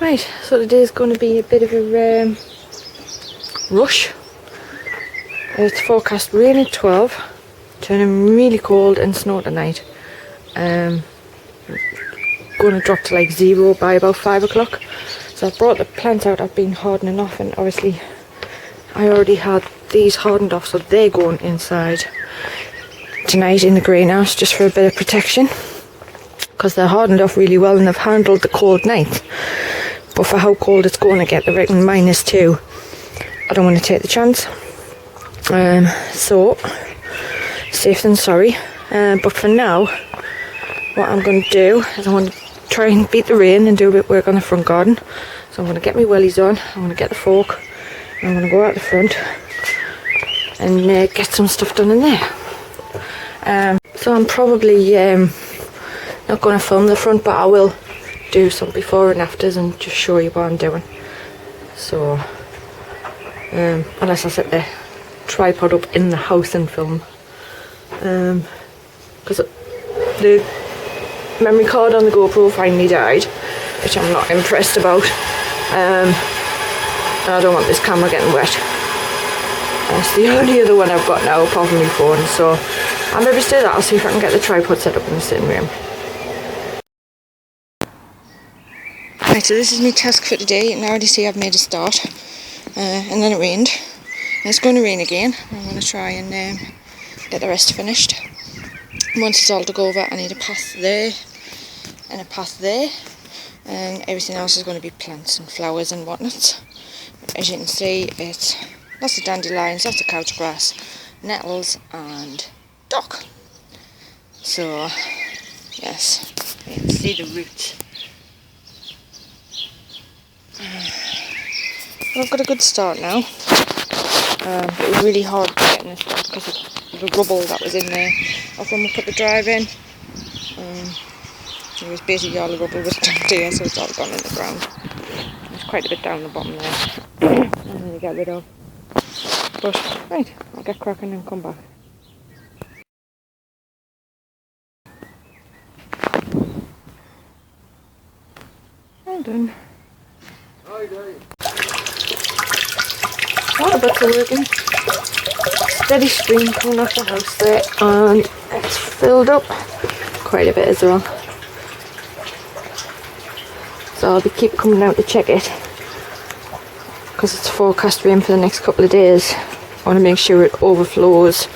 Right, so today is going to be a bit of a rush. It's forecast rain at 12, turning really cold and snow tonight. Going to drop to like 0 by about 5 o'clock. So I've brought the plants out I've been hardening off, and obviously I already had these hardened off, so they're going inside tonight in the greenhouse just for a bit of protection, because they're hardened off really well and they've handled the cold nights. But for how cold it's going to get, I reckon -2, I don't want to take the chance. So safe than sorry. But for now, what I'm going to do is I want to try and beat the rain and do a bit of work on the front garden. So I'm going to get my wellies on, I'm going to get the fork, and I'm going to go out the front and get some stuff done in there. So I'm probably not going to film the front, but I will do some before and afters and just show you what I'm doing. So unless I set the tripod up in the house and film, because the memory card on the GoPro finally died, which I'm not impressed about, and I don't want this camera getting wet. That's the only other one I've got now apart from my phone, so I'll maybe do that. I'll see if I can get the tripod set up in the sitting room. Right, so this is my task for today, and I already see I've made a start, and then it rained, and it's going to rain again. I'm going to try and get the rest finished. Once it's all to go over, I need a path there and a path there, and everything else is going to be plants and flowers and whatnot. As you can see, it's lots of dandelions, lots of couch grass, nettles and dock. So yes, you can see the roots. I've got a good start now. It was really hard getting this done because of the rubble that was in there. Off when we put the drive in, it was basically all the rubble was dumped here, so it's all gone in the ground. There's quite a bit down the bottom there, and to get rid of. But right, I'll get cracking and come back. Well done. Water bits are working. Steady stream coming off the house there, and it's filled up quite a bit as well. So I'll keep coming out to check it, because it's forecast rain for the next couple of days. I want to make sure it overflows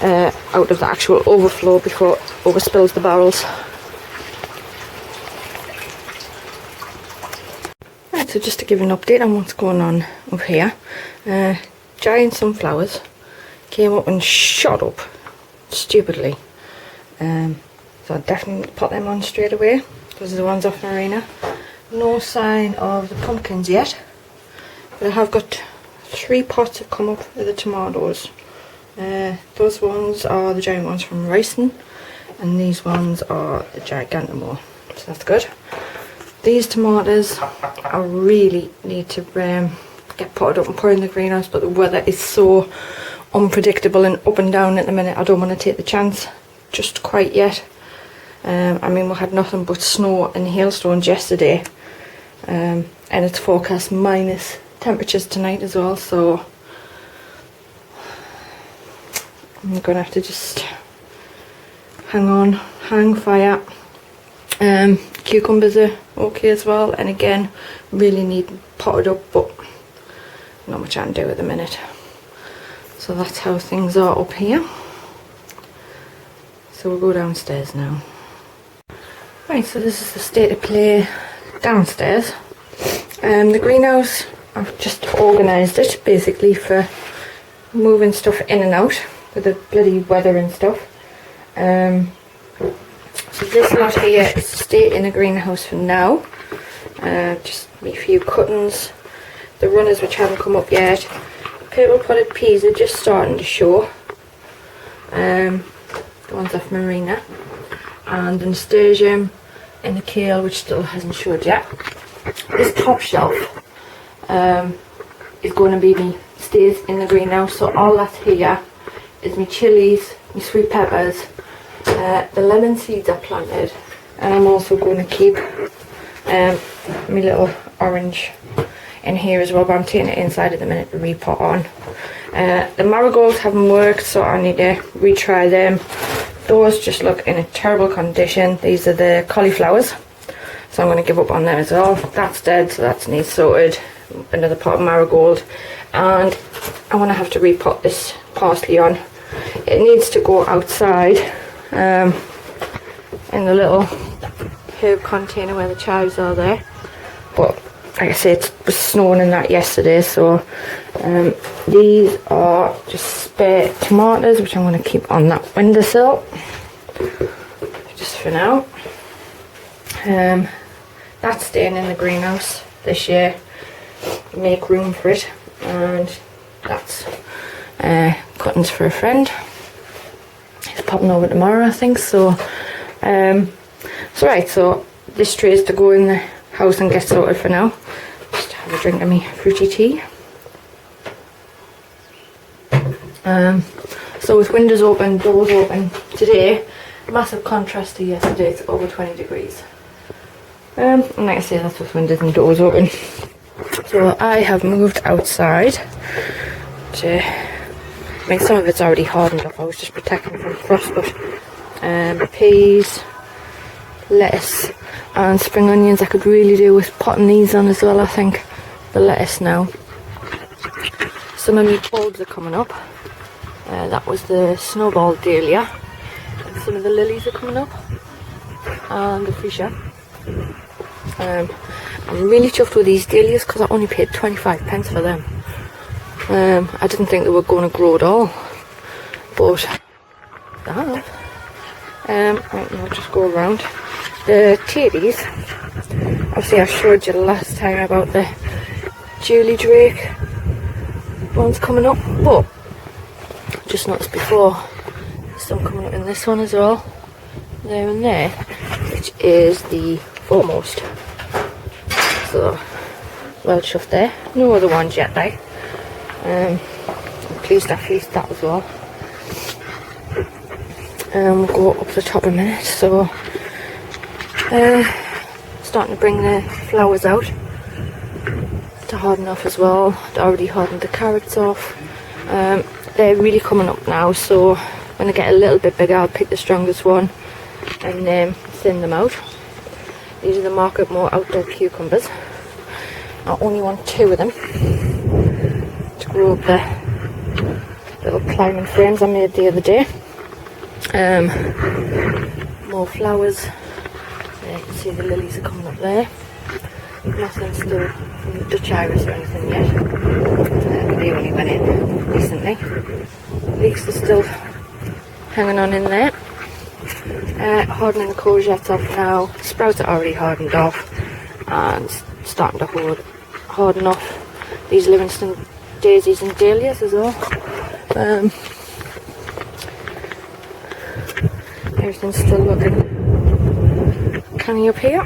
out of the actual overflow before it overspills the barrels. Right, so just to give an update on what's going on up here. Giant sunflowers came up and shot up stupidly. So I definitely put them on straight away. Those are the ones off Marina. No sign of the pumpkins yet, but I have got 3 pots have come up with the tomatoes. Those ones are the giant ones from Ricin, and these ones are the Gigantimore, so that's good. These tomatoes I really need to get potted up and put in the greenhouse, but the weather is so unpredictable and up and down at the minute. I don't want to take the chance just quite yet. I mean, we had nothing but snow and hailstones yesterday, and it's forecast minus temperatures tonight as well, so I'm going to have to just hang fire. Cucumbers are okay as well, and again, really need potted up, but not much I can do at the minute. So that's how things are up here. So we'll go downstairs now. Right, so this is the state of play downstairs. The greenhouse, I've just organised it basically for moving stuff in and out with the bloody weather and stuff. So this lot here is to stay in the greenhouse for now. Just a few cuttings, the runners which haven't come up yet. Purple potted peas are just starting to show. The ones off Marina, and the nasturtium and the kale, which still hasn't showed yet. This top shelf is going to be me stays in the greenhouse, so all that's here is my chilies, my sweet peppers, the lemon seeds are planted, and I'm also going to keep My little orange in here as well, but I'm taking it inside at the minute to repot on. The marigolds haven't worked, so I need to retry them. Those just look in a terrible condition. These are the cauliflowers, so I'm going to give up on them as well. That's dead, so that needs sorted. Another pot of marigold, and I want to have to repot this parsley on. It needs to go outside in the little herb container where the chives are there, but like I said, it was snowing in that yesterday, so these are just spare tomatoes which I'm going to keep on that windowsill just for now. That's staying in the greenhouse this year, make room for it, and that's cuttings for a friend. He's popping over tomorrow, I think, so right, so this tray is to go in the house and get sorted for now. Just have a drink of me fruity tea. So with windows open, doors open today, massive contrast to yesterday. It's over 20 degrees. And like I say, that's with windows and doors open. So I have moved outside to, I mean, some of it's already hardened up. I was just protecting from frost, but peas, lettuce and spring onions I could really do with potting these on as well. I think the lettuce now. Some of my bulbs are coming up. That was the snowball dahlia, and some of the lilies are coming up, and the fuchsia. I'm really chuffed with these dahlias because I only paid 25p for them. I didn't think they were going to grow at all, but they have. Right, I'll just go around. The tatties, obviously I showed you last time about the Julie Drake ones coming up, but just noticed before there's some coming up in this one as well, there and there, which is the foremost. So well chuffed there. No other ones yet though. I'm pleased I fleeced that as well. We'll go up the top a minute. So starting to bring the flowers out to harden off as well. I'd already hardened the carrots off. They're really coming up now, so when they get a little bit bigger I'll pick the strongest one and thin them out. These are the Market More outdoor cucumbers. I only want 2 of them to grow up the little climbing frames I made the other day. More flowers. You can see the lilies are coming up there. Nothing still from the Dutch iris or anything yet. They only went in recently. Leeks are still hanging on in there. Hardening the courgettes off now. Sprouts are already hardened off and starting to harden off these Livingston daisies and dahlias as well. Everything's still looking canny up here.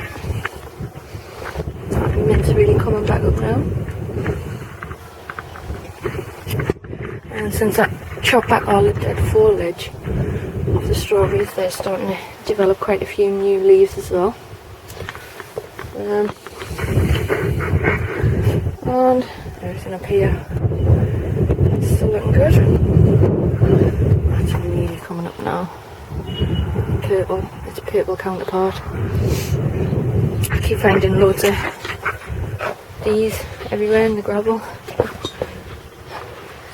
That mint's really coming back up now. And since I chopped back all the dead foliage of the strawberries, they're starting to develop quite a few new leaves as well. And everything up here, it's still looking good. That's really coming up now. Purple, its purple counterpart. I keep finding loads of these everywhere in the gravel.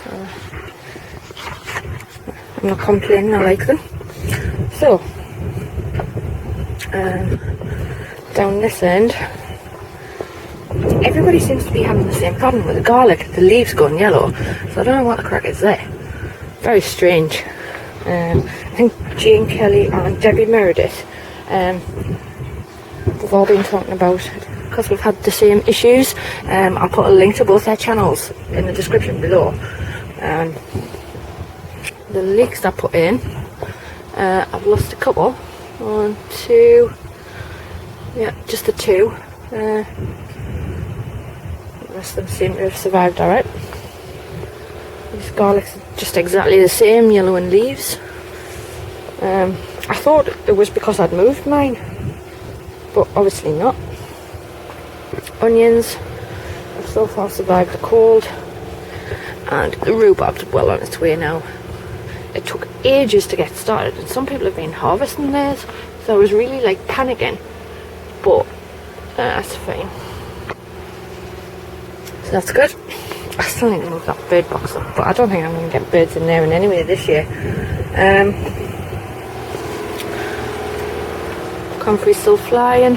So, I'm not complaining, I like them. So, down this end, everybody seems to be having the same problem with the garlic. The leaves going yellow, so I don't know what the crack is there. Very strange. I think Jane Kelly and Debbie Meredith, we've all been talking about it because we've had the same issues. I'll put a link to both their channels in the description below. The leeks I put in, I've lost a couple. 1, 2, yeah, just the 2. The rest of them seem to have survived alright. These garlics are just exactly the same, yellowing leaves. I thought it was because I'd moved mine, but obviously not. onions have so far survived the cold, and the rhubarb's well on its way now. It took ages to get started, and some people have been harvesting theirs, so I was really like panicking, but that's fine. So that's good. I still need to move that bird box up, but I don't think I'm going to get birds in there in any way this year. Comfrey's still flying,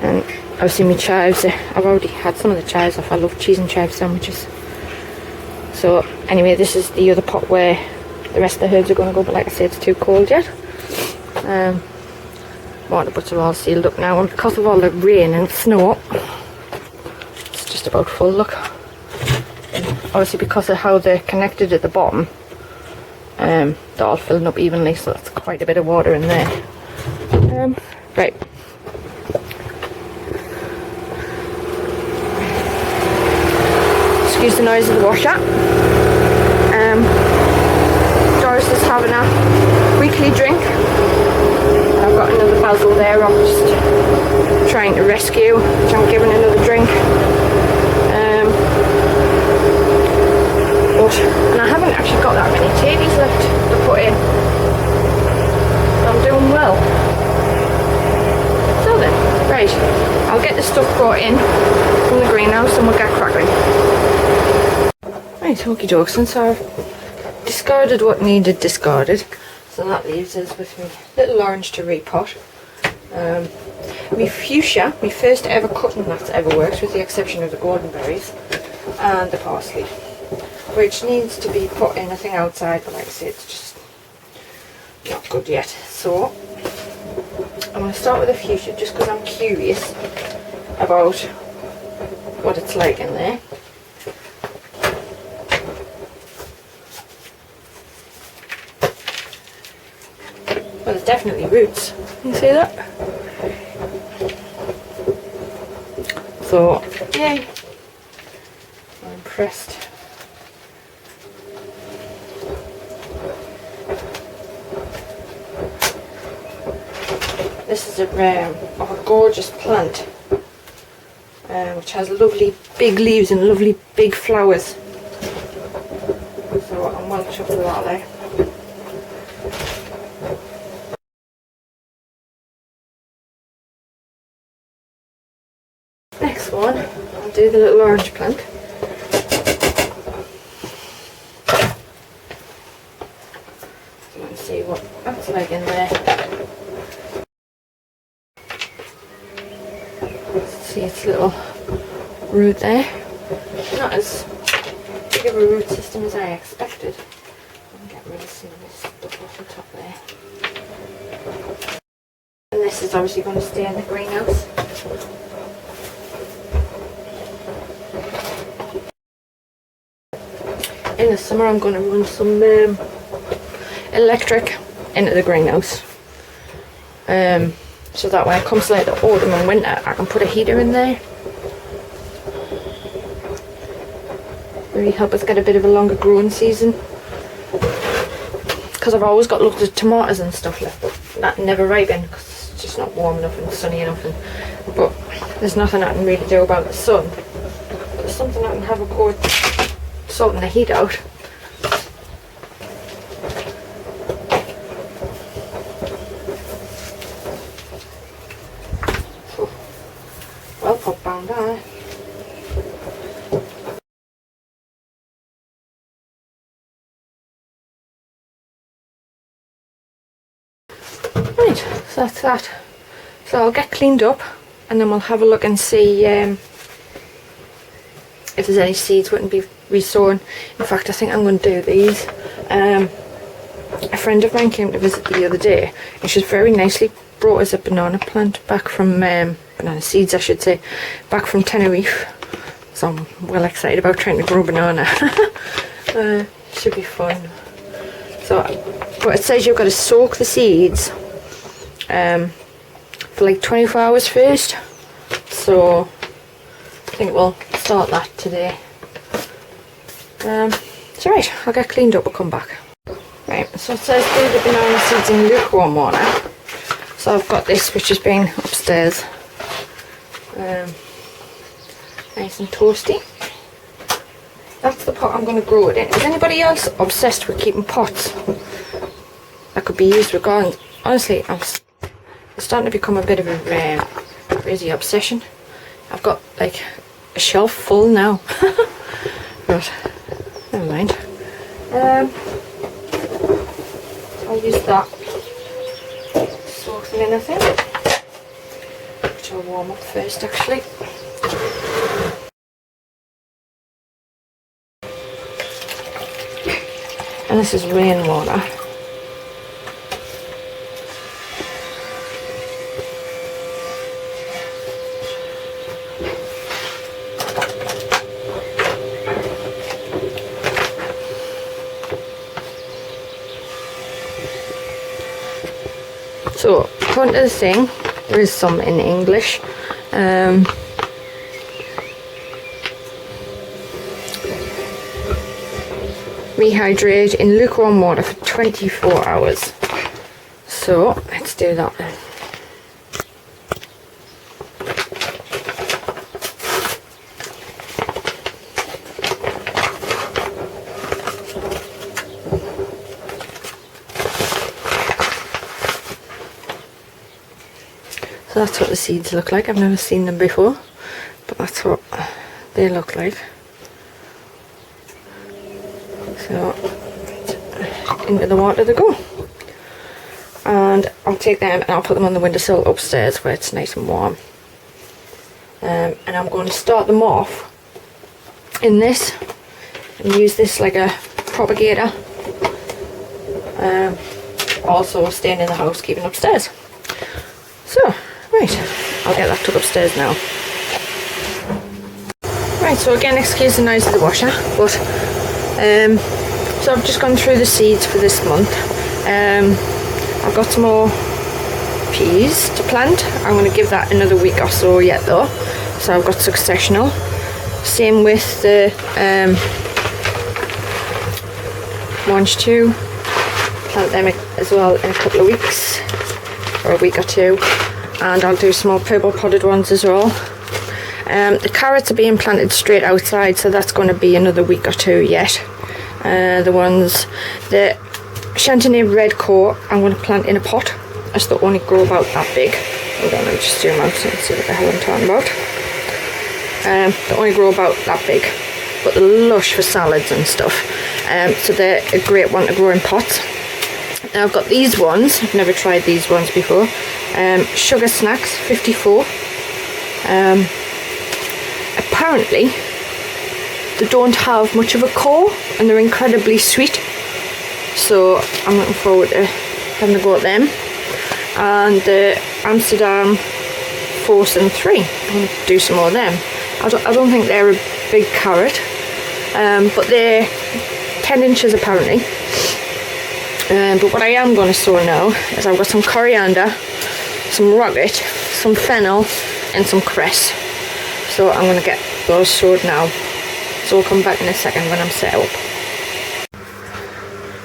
and obviously my chives, I've already had some of the chives off. I love cheese and chive sandwiches. So anyway, this is the other pot where the rest of the herbs are going to go, but like I said, it's too cold yet. Water buds are all sealed up now, and because of all the rain and snow, it's just about full. Look, obviously because of how they're connected at the bottom, they're all filling up evenly, so that's quite a bit of water in there. Right. Excuse the noise of the washer. Doris is having a weekly drink. I've got another basil there I'm just trying to rescue, which I'm giving another drink. And I haven't actually got that many tatties left to put in. I'm doing well. So then, right, I'll get the stuff brought in from the greenhouse and we'll get cracking. Right, okie dokes, since I've discarded what needed discarded, so that leaves us with me little orange to repot. My fuchsia, my first ever cutting that's ever worked, with the exception of the golden berries and the parsley, which needs to be put in a thing outside, but like I said, it's just not good yet. So I'm going to start with the fuchsia just because I'm curious about what it's like in there. Well, there's definitely roots. Can you see that? So, yay! I'm impressed. This is a gorgeous plant, which has lovely big leaves and lovely big flowers. So I'm well chuffed with that there. Next one, I'll do the little orange plant. Let's see what that's like in there. See its little root there. Not as big of a root system as I expected. I'm getting rid of some of this stuff off the top there. And this is obviously going to stay in the greenhouse. In the summer I'm going to run some electric into the greenhouse. So that when it comes to like the autumn and winter, I can put a heater in there. Really help us get a bit of a longer growing season. Because I've always got loads of tomatoes and stuff left, but that never ripen because it's just not warm enough and sunny enough. But there's nothing I can really do about the sun. But there's something I can have a go at sorting the heat out. Well put down there. Right, so that's that. So I'll get cleaned up and then we'll have a look and see if there's any seeds we can be resown. In fact, I think I'm going to do these. A friend of mine came to visit the other day and she's very nicely brought us a banana plant back from banana seeds I should say, back from Tenerife. So I'm well excited about trying to grow banana. Should be fun. So, but it says you've got to soak the seeds for like 24 hours first. So I think we'll start that today. So right, I'll get cleaned up, we'll come back. Right, so it says do the banana seeds in lukewarm water. So I've got this which has been upstairs. Nice and toasty. That's the pot I'm going to grow it in. Is anybody else obsessed with keeping pots that could be used with gardens? Honestly, it's starting to become a bit of a crazy obsession. I've got like a shelf full now. But never mind. I'll use that. Soak them in, I think. Which I'll warm up first, actually. And this is rainwater. So, according to the thing, there is some in English. Rehydrate in lukewarm water for 24 hours. So, let's do that then. So that's what the seeds look like. I've never seen them before, but that's what they look like. So into the water they go, and I'll take them and I'll put them on the windowsill upstairs where it's nice and warm. And I'm going to start them off in this and use this like a propagator. Also staying in the house, keeping upstairs. So right, I'll get that took upstairs now. Right, so again, excuse the noise of the washer, but so I've just gone through the seeds for this month. I've got some more peas to plant. I'm going to give that another week or so yet though. So I've got successional. Same with the orange too. Plant them as well in a couple of weeks, or a week or two. And I'll do some more purple potted ones as well. The carrots are being planted straight outside, so that's going to be another week or two yet. The Chantenay red core, I'm going to plant in a pot, as they only grow about that big. Hold on, let me just zoom out and see what the hell I'm talking about. They only grow about that big, but they're lush for salads and stuff. So they're a great one to grow in pots. Now I've got these ones, I've never tried these ones before. Sugar Snacks 54. Apparently they don't have much of a core and they're incredibly sweet, so I'm looking forward to having a go at them. And the Amsterdam Forsen 3, I'm going to do some more of them. I don't think they're a big carrot, but they're 10 inches apparently. But what I am going to sow now is I've got some coriander, some rocket, some fennel and some cress. So I'm going to get those sowed now. So I'll come back in a second when I'm set up.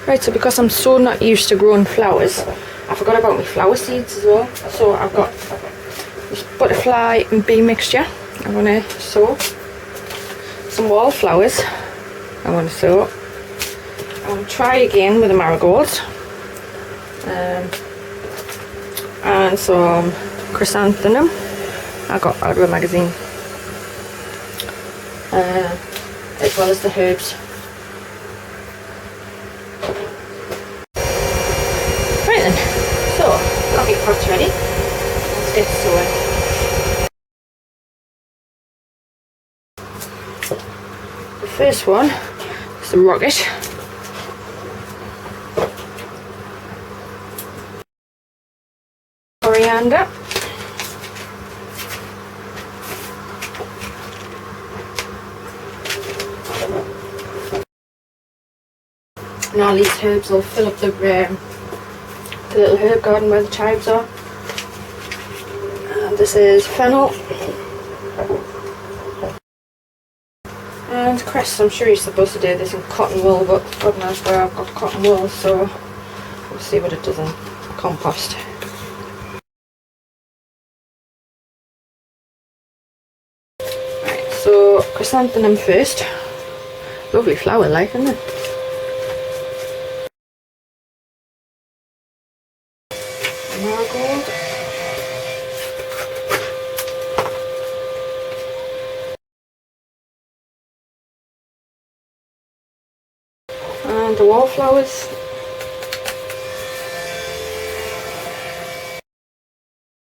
Right, so because I'm so not used to growing flowers, I forgot about my flower seeds as well. So I've got this butterfly and bee mixture. I'm going to sow some wallflowers. I'm going to sow. I'm going to try again with the marigolds. And some chrysanthemum I got out of a magazine. As well as the herbs. Right then, so got my pots ready. Let's get sowing. The first one is the rocket. Coriander. And all these herbs will fill up the little herb garden where the chives are. And this is fennel. And cress. I'm sure you're supposed to do this in cotton wool, but God knows where I've got cotton wool, so we'll see what it does in compost. go chrysanthemum first. Lovely flower, like, isn't it? Marigold. And the wallflowers.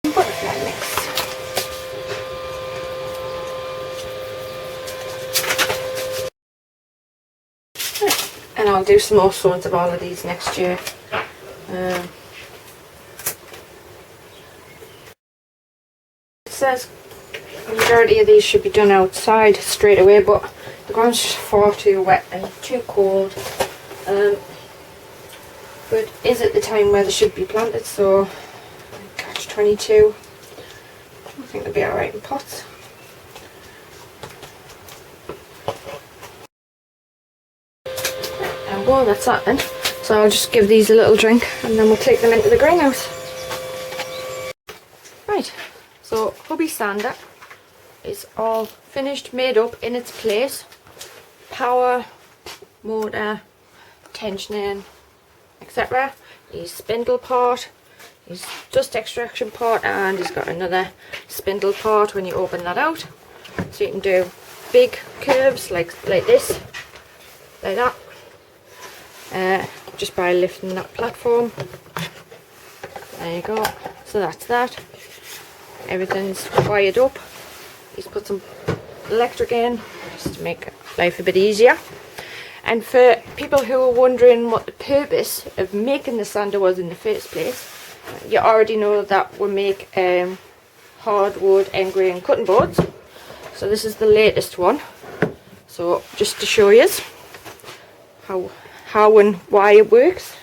Butterfly mix. And I'll do some more sorts of all of these next year. It says the majority of these should be done outside straight away, but the ground's just far too wet and too cold. But is at the time where they should be planted, so catch 22. I think they'll be alright in pots. And well, that's that then. So I'll just give these a little drink and then we'll take them into the greenhouse. Right, so hubby sander is all finished, made up in its place. Power, motor, tensioning, etc. His spindle part, his dust extraction part, and he's got another spindle part when you open that out. So you can do big curves like this, like that, just by lifting that platform. There you go. So that's that. Everything's wired up. He's put some electric in just to make life a bit easier. And for people who are wondering what the purpose of making the sander was in the first place, you already know that we make hardwood end grain cutting boards. So this is the latest one. So just to show you how and why it works.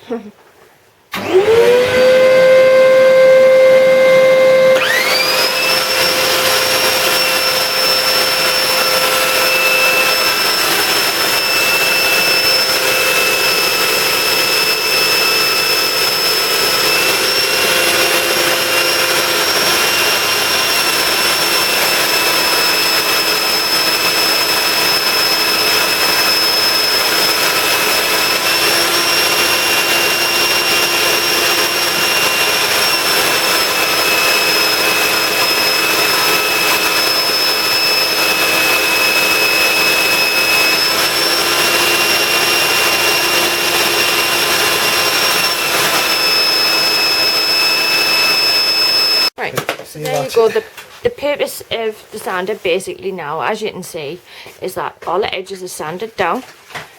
There you go. The purpose of the sander basically now, as you can see, is that all the edges are sanded down.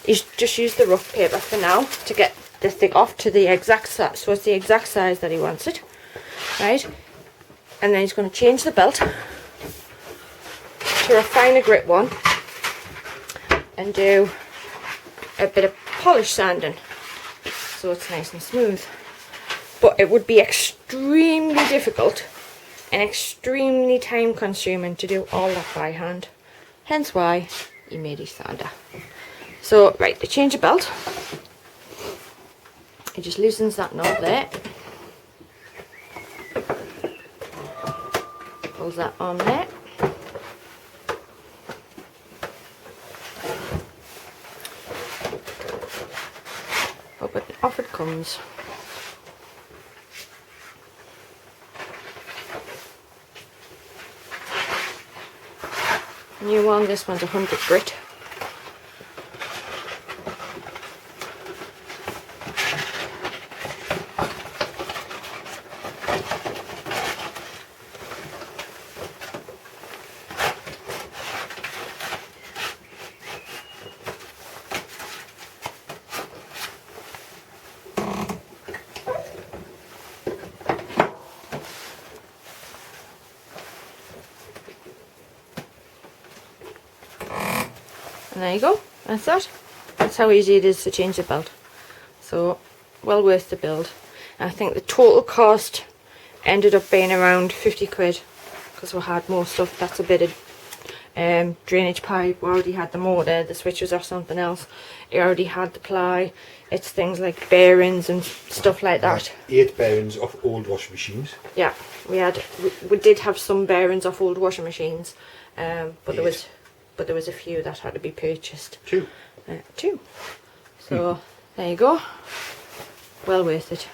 He's just used the rough paper for now to get the stick off to the exact size, so it's the exact size that he wants it, right? And then he's going to change the belt to a finer grit one and do a bit of polish sanding so it's nice and smooth. But it would be extremely difficult and extremely time consuming to do all that by hand, hence why he made his sander. So right, to change the belt, he just loosens that knob there, pulls that on there, off it comes. New one, this one's 100 grit. And there you go, that's that. That's how easy it is to change the belt. So, well worth the build. And I think the total cost ended up being around 50 quid because we had more stuff. That's a bit of drainage pipe. We already had the motor, the switches or something else. It already had the ply. It's things like bearings and stuff like that. 8 bearings off old washing machines. Yeah, we did have some bearings off old washing machines, but there was but there was a few that had to be purchased. Two. Two. So there you go. Well worth it.